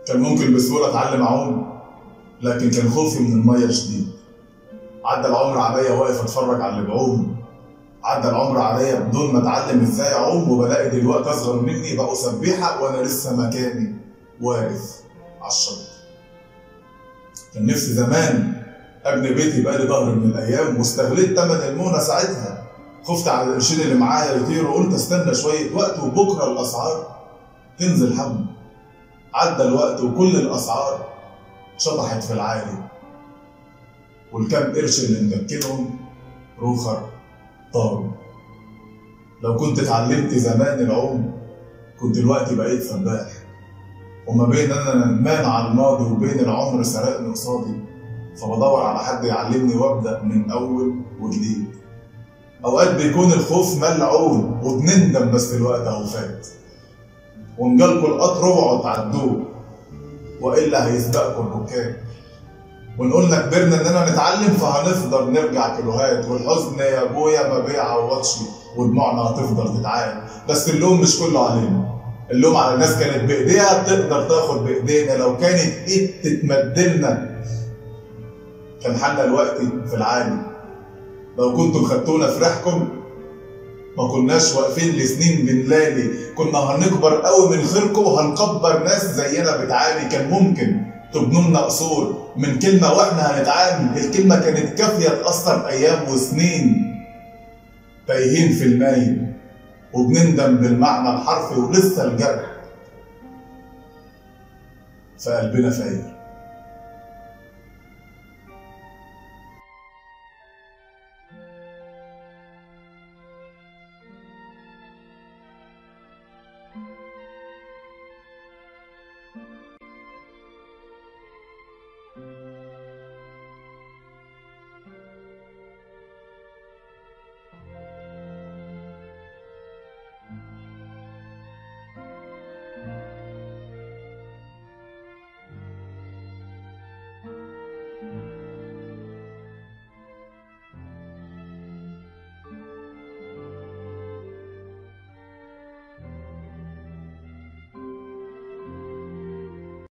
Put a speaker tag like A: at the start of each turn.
A: كان ممكن بسهولة اتعلم اعوم، لكن كان خوفي من المية شديد. عدى العمر عليا واقف اتفرج على اللي بعوم، عدى العمر عليا بدون ما اتعلم ازاي اعوم، وبلاقي دلوقتي اصغر مني بقوا سبيحة وانا لسه مكاني واقف على الشط. كان نفسي زمان ابني بيتي بقالي ظهر من الايام، واستغليت تمن المونة ساعتها. خفت على القرشين اللي معايا يطيروا، وقلت استنى شوية وقت وبكرة الاسعار تنزل حبة. عدى الوقت وكل الاسعار شطحت في العالي، والكام قرش اللي مدكنهم روخر طاروا. لو كنت اتعلمت زمان العوم كنت دلوقتي بقيت سباح. وما بين انا ندمان على الماضي وبين العمر سرقني قصادي، فبدور على حد يعلمني وابدا من اول وجديد. اوقات بيكون الخوف ملعون وبنندم، بس الوقت اهو فات، وانجالكوا القطر اوعوا تعدوه والا هيسبقكوا الركاب. وان قلنا كبرنا اننا نتعلم فهنفضل نرجع كيلوهات، والحزن يا ابويا ما بيعوضش ودموعنا هتفضل تتعاد. بس اللوم مش كله علينا، اللوم على ناس كانت بايديها تقدر تاخد بايدينا. لو كانت ايد تتمدلنا كان حالنا دلوقتي في العالي. لو كنتم خدتونا في ريحكم ما كناش واقفين لسنين بنلالي، كنا هنكبر قوي من خيركم وهنكبر ناس زينا بتعاني. كان ممكن تبنوا لنا قصور من كلمه واحنا هنتعامل، الكلمه كانت كافيه تاثر ايام وسنين. تايهين في المايل وبنندم بالمعنى الحرفي، ولسه الجرح في قلبنا فاير.